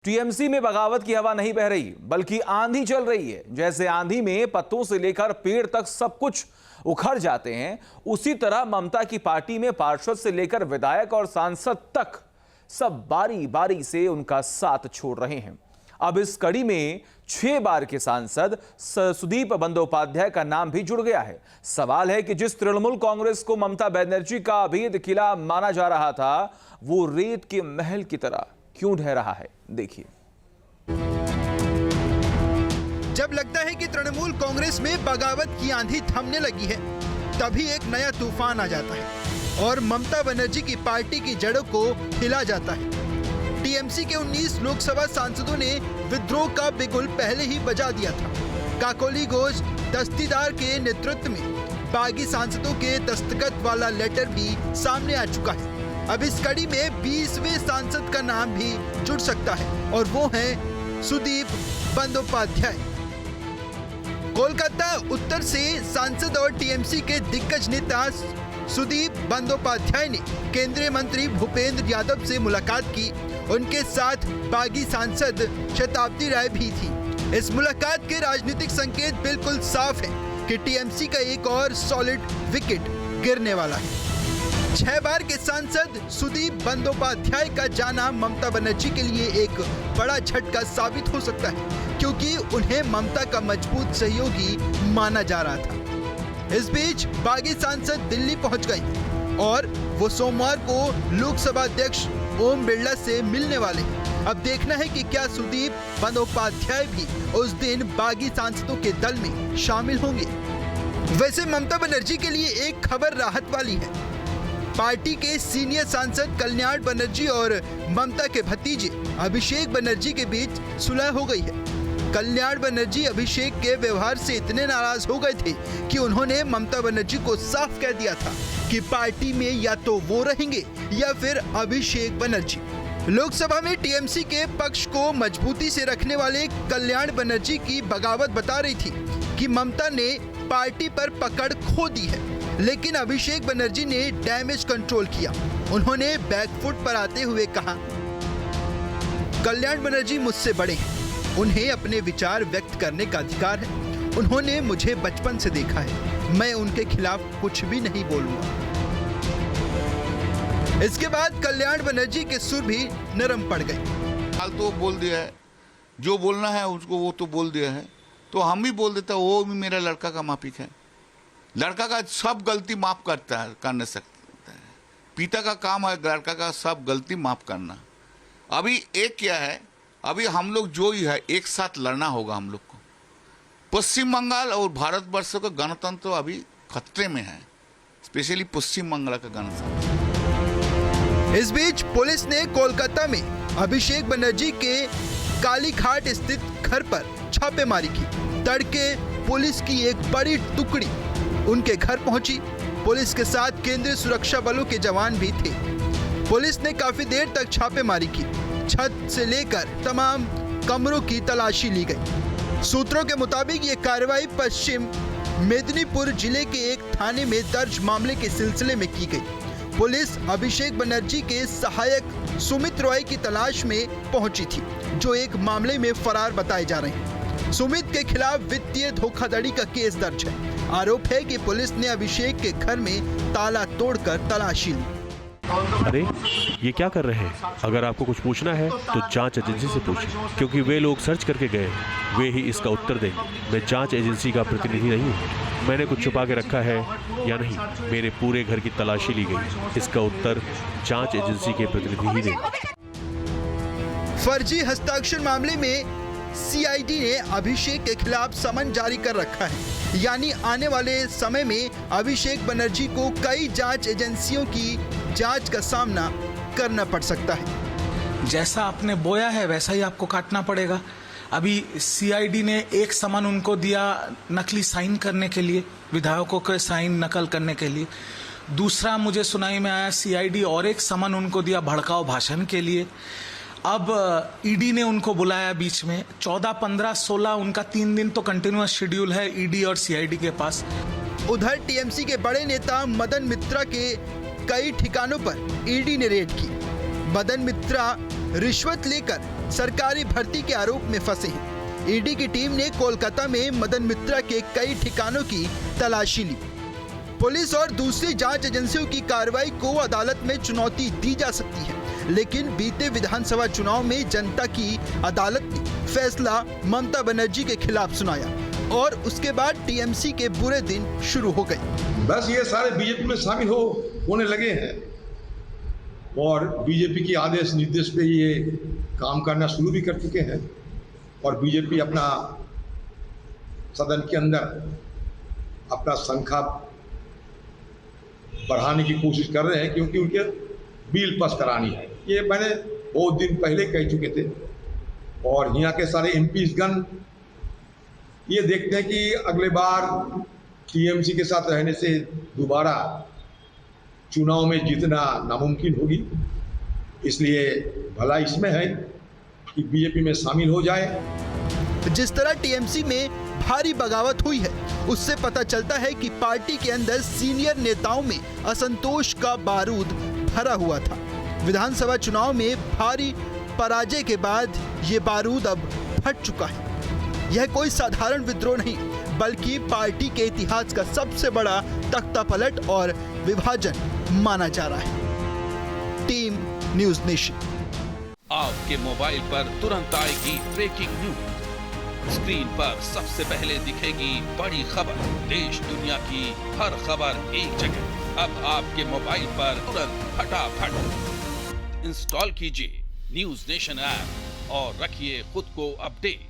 TMC में बगावत की हवा नहीं बह रही बल्कि आंधी चल रही है। जैसे आंधी में पत्तों से लेकर पेड़ तक सब कुछ उखड़ जाते हैं, उसी तरह ममता की पार्टी में पार्षद से लेकर विधायक और सांसद तक सब बारी बारी से उनका साथ छोड़ रहे हैं। अब इस कड़ी में 6 बार के सांसद सुदीप बंदोपाध्याय का नाम भी जुड़ गया है। सवाल है कि जिस तृणमूल कांग्रेस को ममता बनर्जी का अभेद किला माना जा रहा था, वो रेत के महल की तरह क्यों ढह रहा है। देखिए। जब लगता है कि तृणमूल कांग्रेस में बगावत की आंधी थमने लगी है, तभी एक नया तूफान आ जाता है और ममता बनर्जी की पार्टी की जड़ों को हिला जाता है। टीएमसी के 19 लोकसभा सांसदों ने विद्रोह का बिगुल पहले ही बजा दिया था। काकोली घोष दस्तीदार के नेतृत्व में बागी सांसदों के दस्तखत वाला लेटर भी सामने आ चुका है। अब इस कड़ी में 20वें सांसद का नाम भी जुड़ सकता है और वो है सुदीप बंदोपाध्याय। कोलकाता उत्तर से सांसद और टीएमसी के दिग्गज नेता सुदीप बंदोपाध्याय ने केंद्रीय मंत्री भूपेंद्र यादव से मुलाकात की। उनके साथ बागी सांसद शताब्दी राय भी थी। इस मुलाकात के राजनीतिक संकेत बिल्कुल साफ है कि टीएमसी का एक और सॉलिड विकेट गिरने वाला है। 6 बार के सांसद सुदीप बंदोपाध्याय का जाना ममता बनर्जी के लिए एक बड़ा झटका साबित हो सकता है, क्योंकि उन्हें ममता का मजबूत सहयोगी माना जा रहा था। इस बीच बागी सांसद दिल्ली पहुंच गए और वो सोमवार को लोकसभा अध्यक्ष ओम बिरला से मिलने वाले हैं। अब देखना है कि क्या सुदीप बंदोपाध्याय भी उस दिन बागी सांसदों के दल में शामिल होंगे। वैसे ममता बनर्जी के लिए एक खबर राहत वाली है। पार्टी के सीनियर सांसद कल्याण बनर्जी और ममता के भतीजे अभिषेक बनर्जी के बीच सुलह हो गई है। कल्याण बनर्जी अभिषेक के व्यवहार से इतने नाराज हो गए थे कि उन्होंने ममता बनर्जी को साफ कह दिया था कि पार्टी में या तो वो रहेंगे या फिर अभिषेक बनर्जी। लोकसभा में टीएमसी के पक्ष को मजबूती से रखने वाले कल्याण बनर्जी की बगावत बता रही थी कि ममता ने पार्टी पर पकड़ खो दी है, लेकिन अभिषेक बनर्जी ने डैमेज कंट्रोल किया। उन्होंने बैकफुट पर आते हुए कहा, कल्याण बनर्जी मुझसे बड़े हैं, उन्हें अपने विचार व्यक्त करने का अधिकार है। उन्होंने मुझे बचपन से देखा है, मैं उनके खिलाफ कुछ भी नहीं बोलूंगा। इसके बाद कल्याण बनर्जी के सुर भी नरम पड़ गए। हाल तो बोल दिया है, जो बोलना है उसको वो तो बोल दिया है, तो हम भी बोल देता, वो भी मेरा लड़का का माफिक है। लड़का का सब गलती माफ करता है, करने सकता है। पिता का काम है लड़का का सब गलती माफ करना। अभी एक क्या है, अभी हम लोग जो ही है एक साथ लड़ना होगा हम लोग को। पश्चिम बंगाल और भारतवर्ष का गणतंत्र अभी खतरे में है, स्पेशली पश्चिम बंगाल का गणतंत्र। इस बीच पुलिस ने कोलकाता में अभिषेक बनर्जी के कालीघाट स्थित घर पर छापेमारी की। तड़के पुलिस की एक बड़ी टुकड़ी उनके घर पहुंची। पुलिस के साथ केंद्रीय सुरक्षा बलों के जवान भी थे। पुलिस ने काफी देर तक छापेमारी की। छत से लेकर तमाम कमरों की तलाशी ली गई। सूत्रों के मुताबिक ये कार्रवाई पश्चिम मेदिनीपुर जिले के एक थाने में दर्ज मामले के सिलसिले में की गई। पुलिस अभिषेक बनर्जी के सहायक सुमित रॉय की तलाश में पहुंची थी, जो एक मामले में फरार बताए जा रहे हैं। सुमित के खिलाफ वित्तीय धोखाधड़ी का केस दर्ज है। आरोप है कि पुलिस ने अभिषेक के घर में ताला तोड़कर तलाशी ली। अरे ये क्या कर रहे हैं? अगर आपको कुछ पूछना है तो जांच एजेंसी से पूछें, क्योंकि वे लोग सर्च करके गए, वे ही इसका उत्तर देंगे। मैं जांच एजेंसी का प्रतिनिधि नहीं हूँ। मैंने कुछ छुपा के रखा है या नहीं, मेरे पूरे घर की तलाशी ली गई। इसका उत्तर जांच एजेंसी के प्रतिनिधि ही देंगे। फर्जी हस्ताक्षर मामले में सीआईडी ने अभिषेक के खिलाफ समन जारी कर रखा है, यानी आने वाले समय में अभिषेक बनर्जी को कई जांच एजेंसियों की जांच का सामना करना पड़ सकता है। जैसा आपने बोया है वैसा ही आपको काटना पड़ेगा। अभी सीआईडी ने एक समन उनको दिया नकली साइन करने के लिए, विधायकों के साइन नकल करने के लिए। दूसरा मुझे सुनाई में आया सीआईडी और एक समन उनको दिया भड़काऊ भाषण के लिए। अब ईडी ने उनको बुलाया बीच में 14, 15, 16 उनका 3 दिन तो कंटिन्यूअस शेड्यूल है ईडी और सीआईडी के पास। उधर टीएमसी के बड़े नेता मदन मित्रा के कई ठिकानों पर ईडी ने रेड की। मदन मित्रा रिश्वत लेकर सरकारी भर्ती के आरोप में फंसे हैं। ईडी की टीम ने कोलकाता में मदन मित्रा के कई ठिकानों की तलाशी ली। पुलिस और दूसरी जांच एजेंसियों की कार्रवाई को अदालत में चुनौती दी जा सकती है, लेकिन बीते विधानसभा चुनाव में जनता की अदालत ने फैसला ममता बनर्जी के खिलाफ सुनाया और उसके बाद टीएमसी के बुरे दिन शुरू हो गए। बस ये सारे बीजेपी में शामिल होने लगे हैं और बीजेपी की आदेश निर्देश पे ये काम करना शुरू भी कर चुके हैं और बीजेपी अपना सदन के अंदर अपना संख्या बढ़ाने की कोशिश कर रहे हैं, क्योंकि उनके बिल पास करानी है। ये मैंने बहुत दिन पहले कह चुके थे और यहाँ के सारे एमपीज गण ये देखते हैं कि अगले बार टीएमसी के साथ रहने से दोबारा चुनाव में जीतना नामुमकिन होगी, इसलिए भला इसमें है कि बीजेपी में शामिल हो जाए। जिस तरह टीएमसी में भारी बगावत हुई है, उससे पता चलता है कि पार्टी के अंदर सीनियर नेताओं में असंतोष का बारूद भरा हुआ था। विधानसभा चुनाव में भारी पराजय के बाद ये बारूद अब फट चुका है। यह कोई साधारण विद्रोह नहीं, बल्कि पार्टी के इतिहास का सबसे बड़ा तख्तापलट और विभाजन माना जा रहा है। Team news nation. आपके मोबाइल पर तुरंत आएगी ब्रेकिंग न्यूज। स्क्रीन पर सबसे पहले दिखेगी बड़ी खबर। देश दुनिया की हर खबर एक जगह। अब आपके मोबाइल पर तुरंत फटाफट इंस्टॉल कीजिए न्यूज़ नेशन ऐप और रखिए खुद को अपडेट।